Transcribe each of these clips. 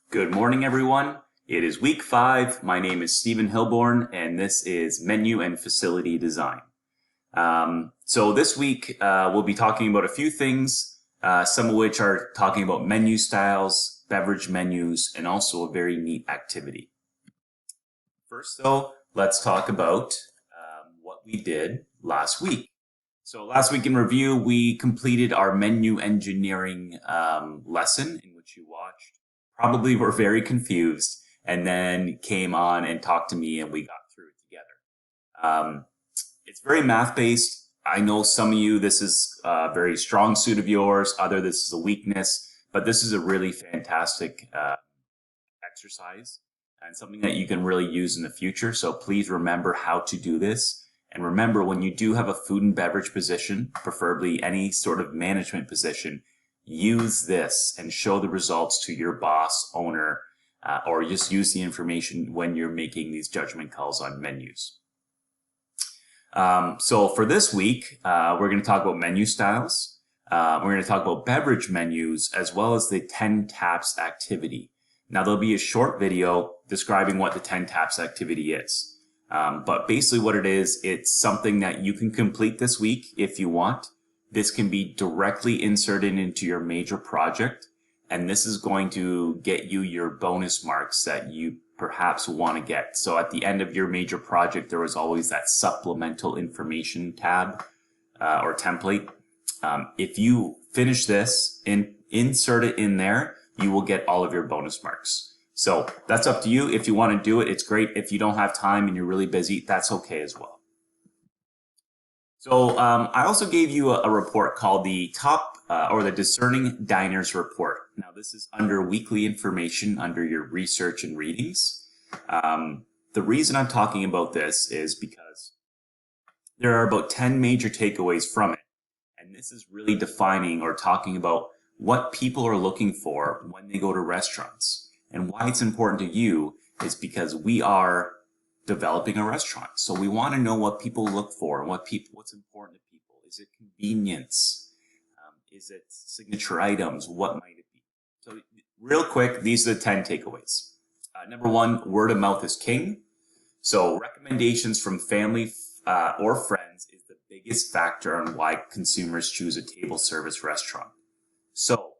Good morning, everyone. It is week 5. My name is Stephen Hilborn, and this is Menu and Facility Design. So this week, we'll be talking about a few things, some of which are talking about menu styles, beverage menus, and also a very neat activity. First, though, let's talk about what we did last week. So last week in review, we completed our menu engineering lesson in which you watched. Probably were very confused and then came on and talked to me and we got through it together. It's very math-based. I know some of you, this is a very strong suit of yours. Other, this is a weakness, but this is a really fantastic exercise and something that you can really use in the future. So please remember how to do this. And remember, when you do have a food and beverage position, preferably any sort of management position, use this and show the results to your boss, owner, or just use the information when you're making these judgment calls on menus. So for this week, we're going to talk about menu styles. We're going to talk about beverage menus as well as the 10 taps activity. Now, there'll be a short video describing what the 10 taps activity is. But basically what it is, it's something that you can complete this week if you want. This can be directly inserted into your major project, and this is going to get you your bonus marks that you perhaps want to get. So at the end of your major project, there was always that supplemental information tab or template. If you finish this and insert it in there, you will get all of your bonus marks. So that's up to you. If you want to do it, it's great. If you don't have time and you're really busy, that's okay as well. So I also gave you a report called the the Discerning Diners Report. Now this is under weekly information under your research and readings. The reason I'm talking about this is because there are about 10 major takeaways from it. And this is really defining or talking about what people are looking for when they go to restaurants. And why it's important to you is because we are developing a restaurant. So we want to know what people look for, what's important to people. Is it convenience? Is it signature items? What might it be? So real quick, these are the 10 takeaways. Number 1, word of mouth is king. So recommendations from family or friends is the biggest factor on why consumers choose a table service restaurant. So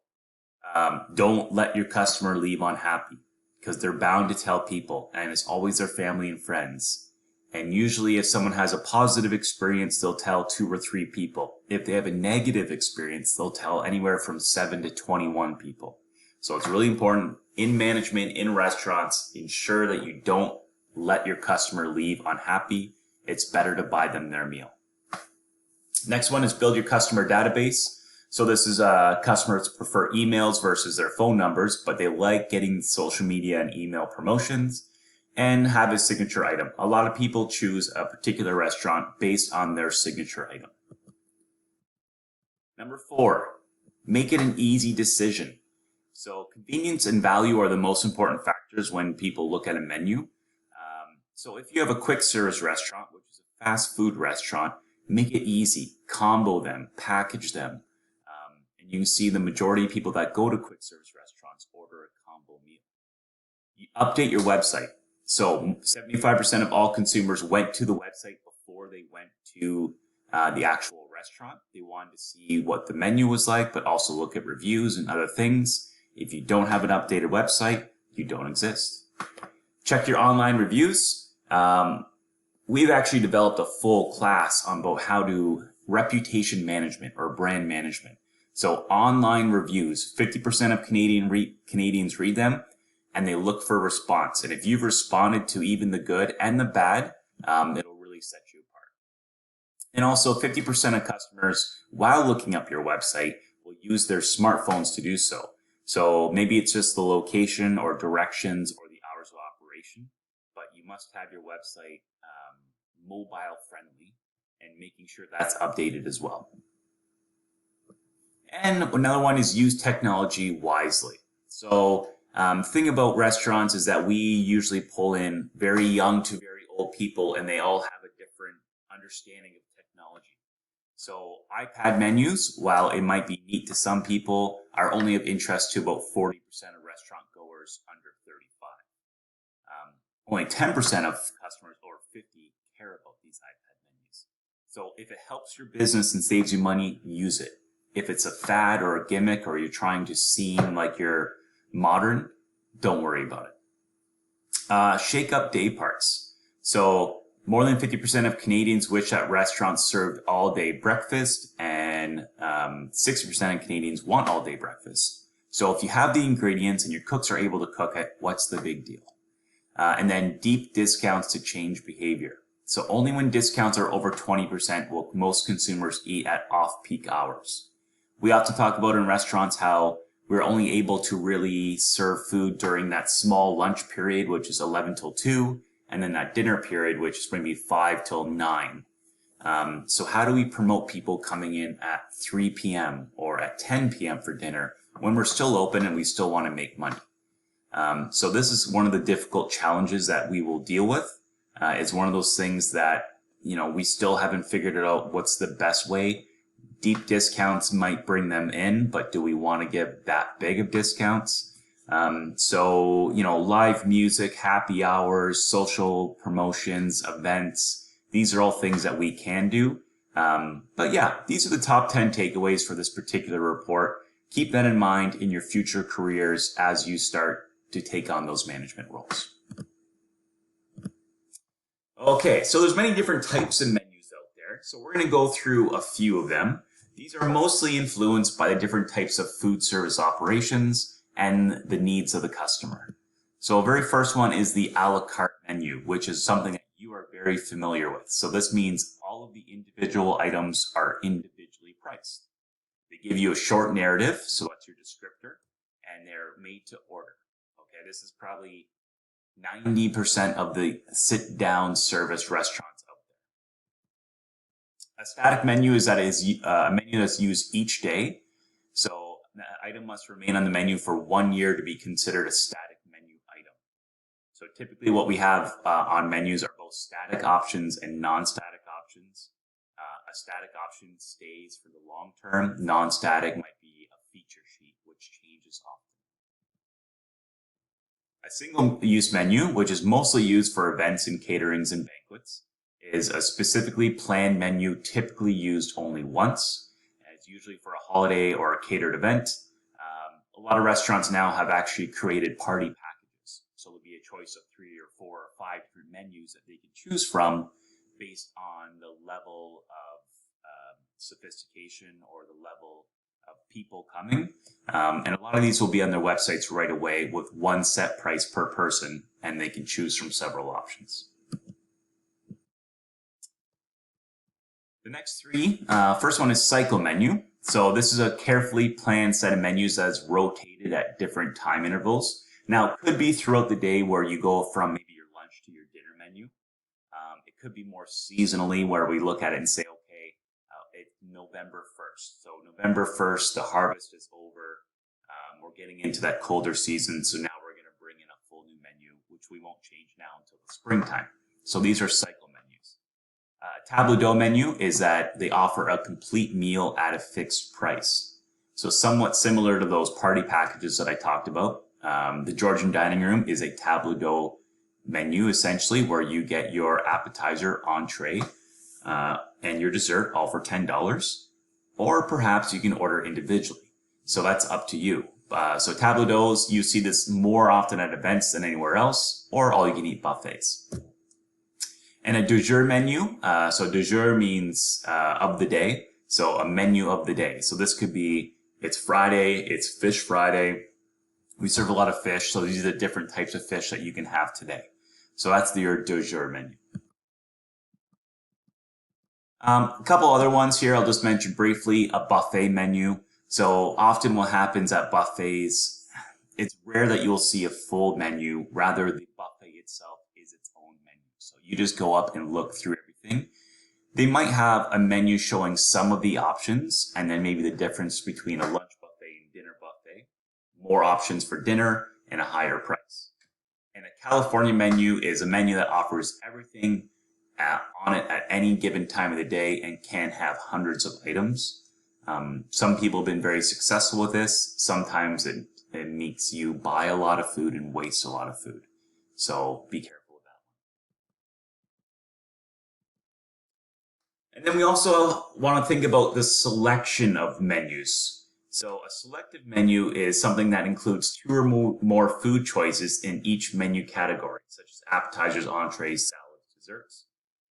don't let your customer leave unhappy, because they're bound to tell people, and it's always their family and friends. And usually if someone has a positive experience, they'll tell 2 or 3 people. If they have a negative experience, they'll tell anywhere from 7 to 21 people. So it's really important in management, in restaurants, ensure that you don't let your customer leave unhappy. It's better to buy them their meal. Next one is build your customer database. So this is customers prefer emails versus their phone numbers, but they like getting social media and email promotions and have a signature item. A lot of people choose a particular restaurant based on their signature item. Number 4, make it an easy decision. So convenience and value are the most important factors when people look at a menu. So if you have a quick service restaurant, which is a fast food restaurant, make it easy, combo them, package them. You can see the majority of people that go to quick service restaurants order a combo meal. You update your website. So 75% of all consumers went to the website before they went to the actual restaurant. They wanted to see what the menu was like, but also look at reviews and other things. If you don't have an updated website, you don't exist. Check your online reviews. We've actually developed a full class on about how to reputation management or brand management. So online reviews, 50% of Canadians read them and they look for a response. And if you've responded to even the good and the bad, it'll really set you apart. And also 50% of customers, while looking up your website, will use their smartphones to do so. So maybe it's just the location or directions or the hours of operation, but you must have your website mobile friendly and making sure that's updated as well. And another one is use technology wisely. So thing about restaurants is that we usually pull in very young to very old people, and they all have a different understanding of technology. So iPad menus, while it might be neat to some people, are only of interest to about 40% of restaurant goers under 35. Only 10% of customers over 50 care about these iPad menus. So if it helps your business and saves you money, use it. If it's a fad or a gimmick or you're trying to seem like you're modern, don't worry about it. Shake up day parts. So more than 50% of Canadians wish that restaurants served all-day breakfast, and 60% of Canadians want all-day breakfast. So if you have the ingredients and your cooks are able to cook it, what's the big deal? And then deep discounts to change behavior. So only when discounts are over 20% will most consumers eat at off-peak hours. We often talk about in restaurants how we're only able to really serve food during that small lunch period, which is 11 till 2, and then that dinner period, which is maybe 5 till 9. So how do we promote people coming in at 3 p.m. or at 10 p.m. for dinner when we're still open and we still want to make money? So this is one of the difficult challenges that we will deal with. It's one of those things that, we still haven't figured it out what's the best way. Deep discounts might bring them in, but do we want to give that big of discounts? So, live music, happy hours, social promotions, events, these are all things that we can do. But yeah, these are the top 10 takeaways for this particular report. Keep that in mind in your future careers as you start to take on those management roles. Okay, so there's many different types of menus out there. So we're going to go through a few of them. These are mostly influenced by the different types of food service operations and the needs of the customer. So the very first one is the a la carte menu, which is something that you are very familiar with. So this means all of the individual items are individually priced. They give you a short narrative, so that's your descriptor, and they're made to order. Okay, this is probably 90% of the sit-down service restaurants out there. A static menu is a menu that's used each day. So the item must remain on the menu for 1 year to be considered a static menu item. So typically what we have on menus are both static options and non-static options. A static option stays for the long term. Non-static might be a feature sheet, which changes often. A single-use menu, which is mostly used for events and caterings and banquets, is a specifically planned menu typically used only once. And it's usually for a holiday or a catered event. A lot of restaurants now have actually created party packages. So there'll be a choice of 3 or 4 or 5 different menus that they can choose from based on the level of sophistication or the level of people coming. And a lot of these will be on their websites right away with one set price per person, and they can choose from several options. The next three, first one is cycle menu. So this is a carefully planned set of menus that's rotated at different time intervals. Now, it could be throughout the day where you go from maybe your lunch to your dinner menu. It could be more seasonally where we look at it and say, okay, it's November 1st. So November 1st, the harvest is over. We're getting into that colder season. So now we're going to bring in a full new menu, which we won't change now until the springtime. So these are cycle menus. Table d'eau menu is that they offer a complete meal at a fixed price. So somewhat similar to those party packages that I talked about. The Georgian dining room is a table d'eau menu, essentially, where you get your appetizer, entree, and your dessert all for $10. Or perhaps you can order individually. So that's up to you. So table d'eaux, you see this more often at events than anywhere else, or all-you-can-eat buffets. And a du jour menu. So du jour means of the day. So a menu of the day. So this could be, it's Friday, it's Fish Friday. We serve a lot of fish, so these are the different types of fish that you can have today. So that's your du jour menu. A couple other ones here I'll just mention briefly. A buffet menu. So often what happens at buffets, it's rare that you'll see a full menu. Rather, the buffet itself is its own menu. So you just go up and look through everything. They might have a menu showing some of the options and then maybe the difference between a lunch buffet and dinner buffet. More options for dinner and a higher price. And a California menu is a menu that offers everything on it at any given time of the day and can have hundreds of items. Some people have been very successful with this. Sometimes it makes you buy a lot of food and waste a lot of food. So be careful with that. And then we also want to think about the selection of menus. So a selective menu is something that includes 2 or more food choices in each menu category, such as appetizers, entrees, salads, desserts.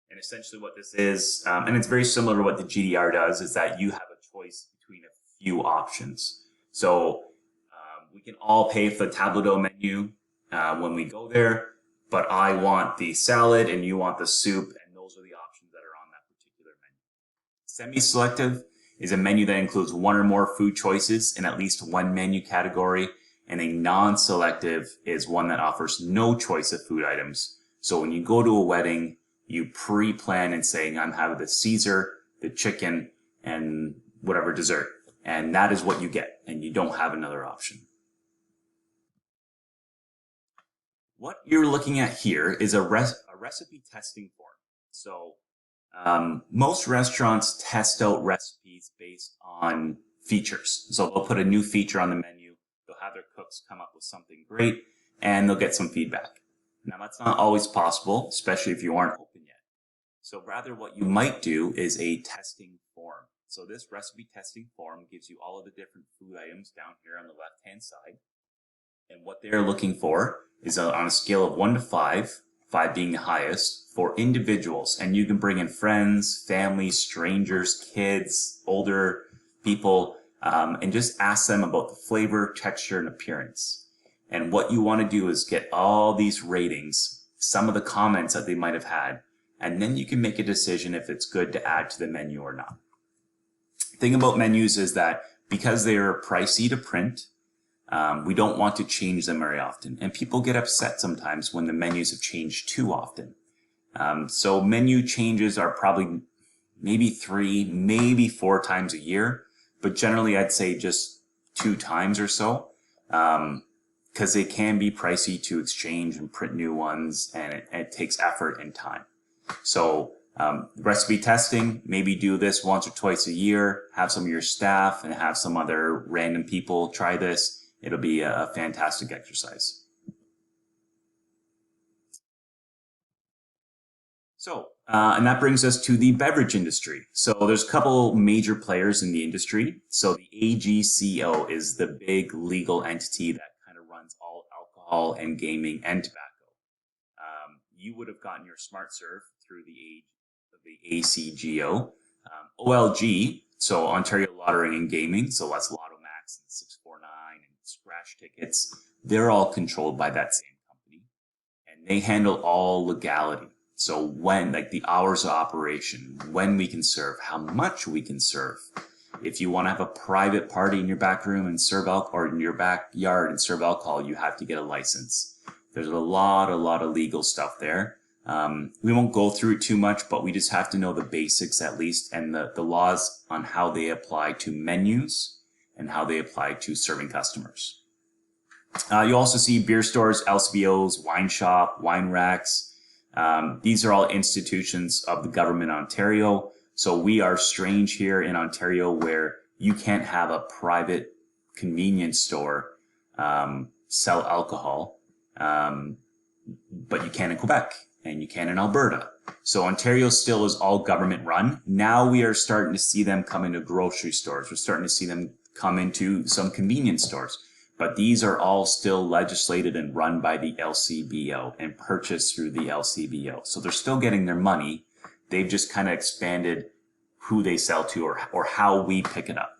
And essentially what this is, and it's very similar to what the GDR does, is that you have a choice between a few options. So we can all pay for the table d'hote menu when we go there, but I want the salad and you want the soup, and those are the options that are on that particular menu. Semi-selective is a menu that includes 1 or more food choices in at least 1 menu category, and a non-selective is one that offers no choice of food items. So when you go to a wedding, you pre-plan and saying, I'm having the Caesar, the chicken, and whatever dessert. And that is what you get, and you don't have another option. What you're looking at here is a recipe testing form. So most restaurants test out recipes based on features. So they'll put a new feature on the menu, they'll have their cooks come up with something great, and they'll get some feedback. Now that's not always possible, especially if you aren't open yet. So rather what you might do is a testing form. So this recipe testing form gives you all of the different food items down here on the left-hand side. And what they're looking for is on a scale of 1 to 5, 5 being the highest, for individuals. And you can bring in friends, family, strangers, kids, older people, and just ask them about the flavor, texture, and appearance. And what you want to do is get all these ratings, some of the comments that they might have had, and then you can make a decision if it's good to add to the menu or not. The thing about menus is that because they are pricey to print, we don't want to change them very often. And people get upset sometimes when the menus have changed too often. So menu changes are probably maybe 3, maybe 4 times a year, but generally I'd say just 2 times or so, because they can be pricey to exchange and print new ones, and it takes effort and time. So recipe testing, maybe do this once or twice a year, have some of your staff and have some other random people try this. It'll be a fantastic exercise. So, and that brings us to the beverage industry. So there's a couple major players in the industry. So the AGCO is the big legal entity that kind of runs all alcohol and gaming and tobacco. You would have gotten your smart serve through the ACGO. OLG, so Ontario Lottery and Gaming, so that's Lotto Max and 649 and Scratch Tickets. They're all controlled by that same company, and they handle all legality. So when, like the hours of operation, when we can serve, how much we can serve. If you want to have a private party in your back room and serve alcohol, or in your backyard and serve alcohol, you have to get a license. There's a lot of legal stuff there. We won't go through it too much, but we just have to know the basics at least, and the laws on how they apply to menus and how they apply to serving customers. You also see beer stores, LCBOs, wine shop, wine racks. These are all institutions of the government in Ontario. So we are strange here in Ontario where you can't have a private convenience store sell alcohol, but you can in Quebec and you can in Alberta. So Ontario still is all government run. Now we are starting to see them come into grocery stores. We're starting to see them come into some convenience stores. But these are all still legislated and run by the LCBO and purchased through the LCBO. So they're still getting their money. They've just kind of expanded who they sell to or how we pick it up.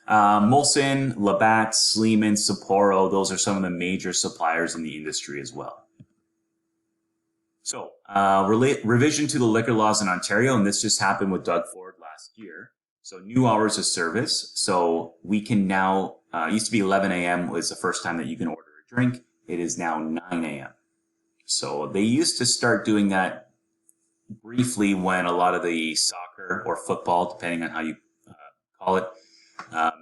Molson, Labatt, Sleeman, Sapporo, those are some of the major suppliers in the industry as well. So revision to the liquor laws in Ontario, and this just happened with Doug Ford last year. So new hours of service. So we can now, it used to be 11 a.m. was the first time that you can order a drink. It is now 9 a.m. So they used to start doing that briefly when a lot of the soccer or football, depending on how you call it,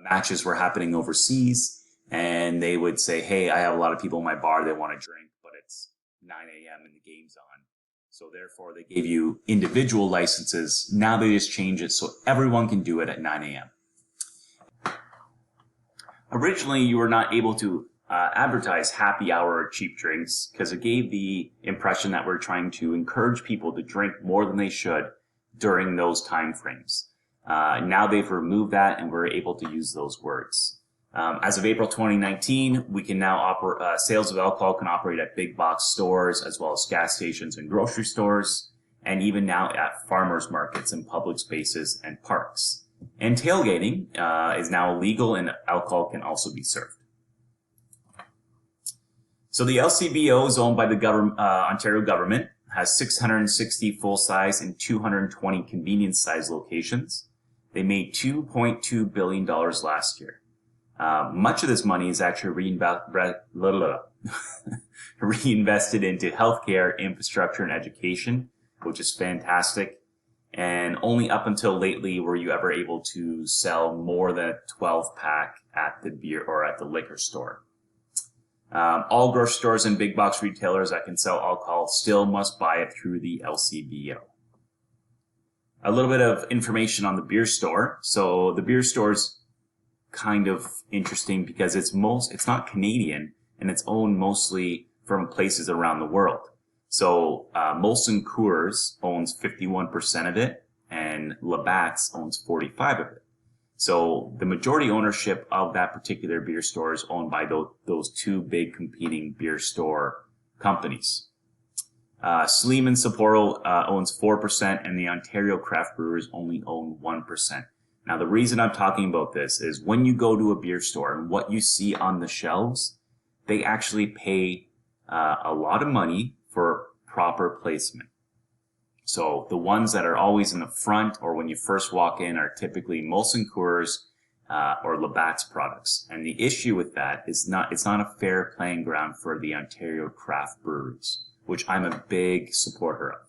matches were happening overseas. And they would say, hey, I have a lot of people in my bar that want to drink, but it's 9 a.m. and the game's on. So therefore, they gave you individual licenses. Now they just change it so everyone can do it at 9 a.m. Originally, you were not able to advertise happy hour or cheap drinks because it gave the impression that we're trying to encourage people to drink more than they should during those time frames. Now they've removed that and we're able to use those words. As of April 2019, we can now sales of alcohol can operate at big box stores as well as gas stations and grocery stores, and even now at farmers markets and public spaces and parks. And tailgating is now illegal, and alcohol can also be served. So the LCBO is owned by the Ontario government, has 660 full-size and 220 convenience-size locations. They made $2.2 billion last year. Much of this money is actually reinvested into healthcare, infrastructure, and education, which is fantastic. And only up until lately were you ever able to sell more than a 12-pack at the beer or at the liquor store. All grocery stores and big box retailers that can sell alcohol still must buy it through the LCBO. A little bit of information on the beer store. So the beer store is kind of interesting because it's not Canadian, and it's owned mostly from places around the world. So Molson Coors owns 51% of it, and Labatt's owns 45% of it. So the majority ownership of that particular beer store is owned by those two big competing beer store companies. Sleeman Sapporo owns 4%, and the Ontario Craft Brewers only own 1%. Now, the reason I'm talking about this is when you go to a beer store and what you see on the shelves, they actually pay a lot of money for proper placement. So the ones that are always in the front or when you first walk in are typically Molson Coors or Labatt's products. And the issue with that is it's not a fair playing ground for the Ontario craft breweries, which I'm a big supporter of.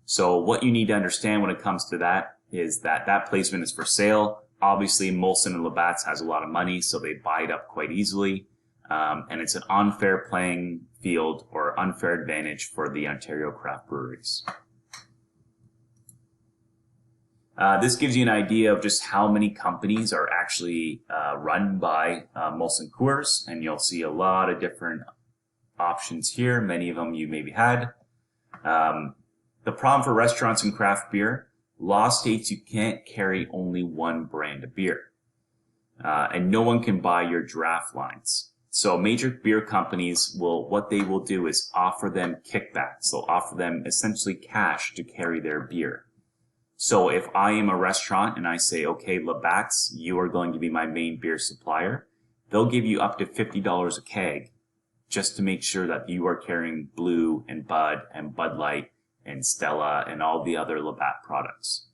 So what you need to understand when it comes to that is that placement is for sale. Obviously, Molson and Labatt's has a lot of money, so they buy it up quite easily. And it's an unfair playing field or unfair advantage for the Ontario craft breweries. This gives you an idea of just how many companies are actually run by Molson Coors, and you'll see a lot of different options here. Many of them you maybe had. The problem for restaurants and craft beer, law states you can't carry only one brand of beer. And no one can buy your draft lines. So major beer companies what they will do is offer them kickbacks. They'll offer them essentially cash to carry their beer. So if I am a restaurant and I say, okay, Labatt's, you are going to be my main beer supplier, they'll give you up to $50 a keg just to make sure that you are carrying Blue and Bud Light and Stella and all the other Labatt products.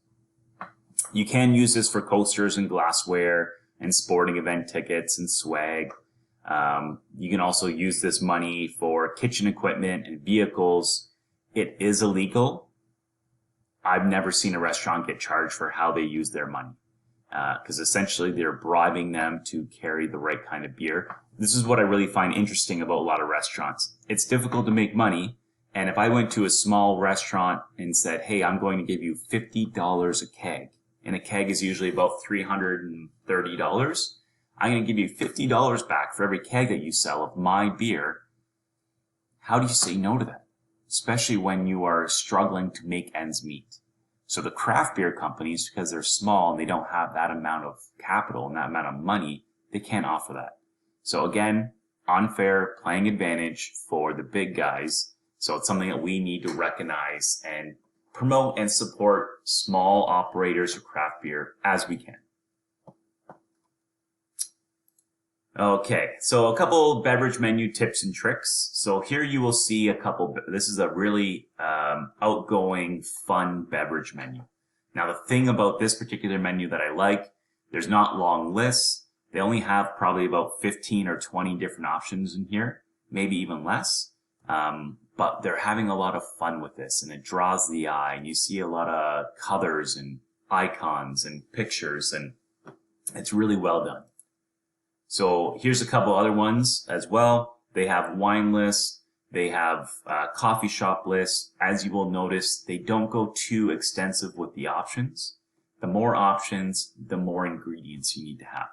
You can use this for coasters and glassware and sporting event tickets and swag. You can also use this money for kitchen equipment and vehicles. It is illegal. I've never seen a restaurant get charged for how they use their money, because essentially they're bribing them to carry the right kind of beer. This is what I really find interesting about a lot of restaurants. It's difficult to make money, and if I went to a small restaurant and said, hey, I'm going to give you $50 a keg, and a keg is usually about $330, I'm going to give you $50 back for every keg that you sell of my beer. How do you say no to that? Especially when you are struggling to make ends meet. So the craft beer companies, because they're small and they don't have that amount of capital and that amount of money, they can't offer that. So again, unfair playing advantage for the big guys. So it's something that we need to recognize and promote and support small operators of craft beer as we can. Okay, so a couple beverage menu tips and tricks. So here you will see a couple, this is a really outgoing, fun beverage menu. Now the thing about this particular menu that I like, there's not long lists. They only have probably about 15 or 20 different options in here, maybe even less. But they're having a lot of fun with this, and it draws the eye, and you see a lot of colors and icons and pictures, and it's really well done. So here's a couple other ones as well. They have wine lists. They have coffee shop lists. As you will notice, they don't go too extensive with the options. The more options, the more ingredients you need to have.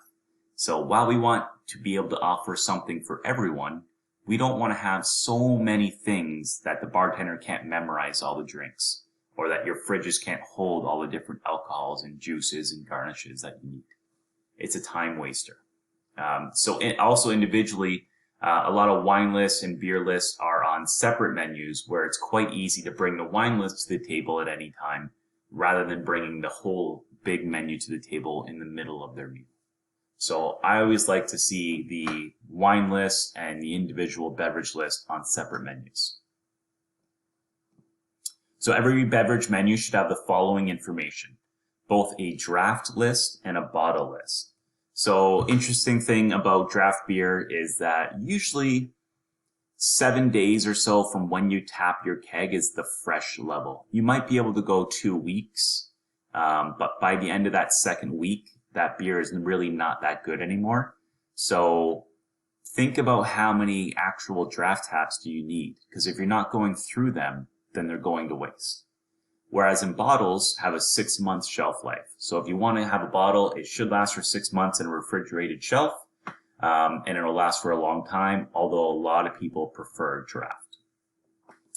So while we want to be able to offer something for everyone, we don't want to have so many things that the bartender can't memorize all the drinks, or that your fridges can't hold all the different alcohols and juices and garnishes that you need. It's a time waster. Also individually, a lot of wine lists and beer lists are on separate menus where it's quite easy to bring the wine list to the table at any time rather than bringing the whole big menu to the table in the middle of their meal. So I always like to see the wine list and the individual beverage list on separate menus. So every beverage menu should have the following information: both a draft list and a bottle list. So interesting thing about draft beer is that usually 7 days or so from when you tap your keg is the fresh level. You might be able to go 2 weeks, but by the end of that second week, that beer is really not that good anymore. So think about how many actual draft taps do you need, because if you're not going through them, then they're going to waste. Whereas in bottles have a 6-month shelf life. So if you want to have a bottle, it should last for 6 months in a refrigerated shelf, and it'll last for a long time, although a lot of people prefer draft.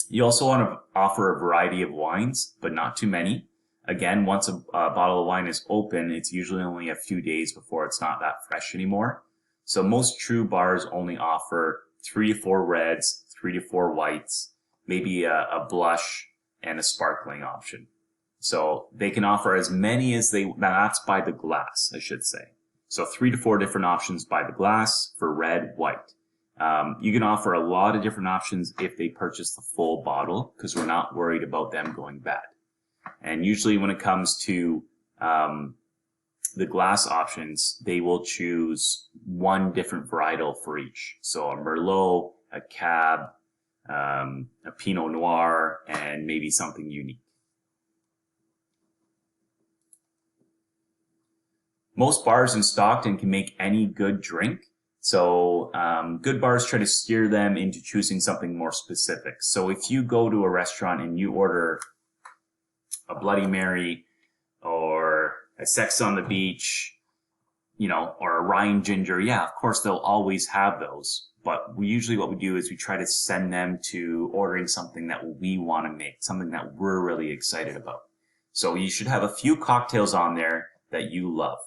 You also want to offer a variety of wines, but not too many. Again, once a bottle of wine is open, it's usually only a few days before it's not that fresh anymore. So most true bars only offer 3 to 4 reds, 3 to 4 whites, maybe a blush, and a sparkling option. So they can offer as many as that's by the glass, I should say. So 3 to 4 different options by the glass for red, white. You can offer a lot of different options if they purchase the full bottle, because we're not worried about them going bad. And usually when it comes to the glass options, they will choose one different varietal for each. So a Merlot, a Cab, a Pinot Noir, and maybe something unique. Most bars in Stockton can make any good drink. So good bars try to steer them into choosing something more specific. So if you go to a restaurant and you order a Bloody Mary or a Sex on the Beach, or a Rhine Ginger, yeah, of course they'll always have those. But what we do is we try to send them to ordering something that we want to make, something that we're really excited about. So you should have a few cocktails on there that you love.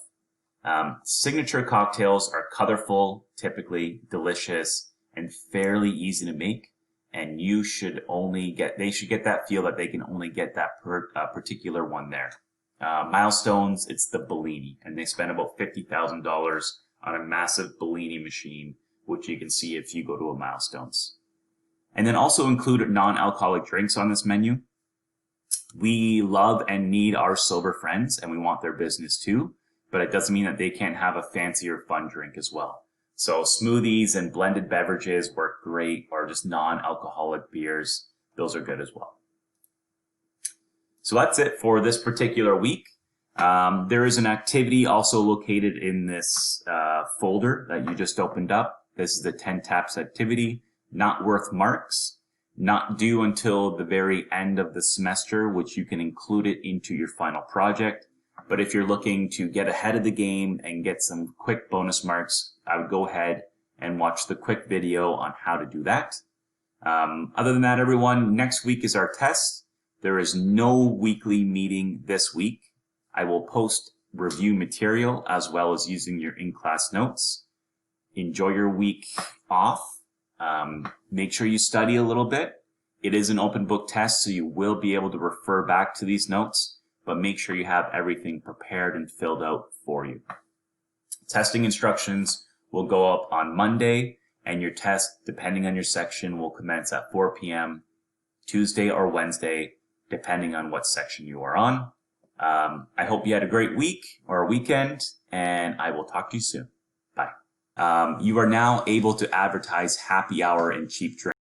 Signature cocktails are colorful, typically delicious, and fairly easy to make. And they should get that feel that they can only get that particular one there. Milestones, it's the Bellini, and they spend about $50,000 on a massive Bellini machine, which you can see if you go to a Milestones. And then also include non-alcoholic drinks on this menu. We love and need our sober friends, and we want their business too, but it doesn't mean that they can't have a fancy or fun drink as well. So smoothies and blended beverages work great, or just non-alcoholic beers. Those are good as well. So that's it for this particular week. There is an activity also located in this folder that you just opened up. This is the 10 taps activity, not worth marks, not due until the very end of the semester, which you can include it into your final project. But if you're looking to get ahead of the game and get some quick bonus marks, I would go ahead and watch the quick video on how to do that. Other than that, everyone, next week is our test. There is no weekly meeting this week. I will post review material as well as using your in-class notes. Enjoy your week off. Make sure you study a little bit. It is an open book test, so you will be able to refer back to these notes, but make sure you have everything prepared and filled out for you. Testing instructions will go up on Monday, and your test, depending on your section, will commence at 4 p.m. Tuesday or Wednesday, depending on what section you are on. I hope you had a great week or weekend, and I will talk to you soon. Bye. You are now able to advertise happy hour and cheap drinks.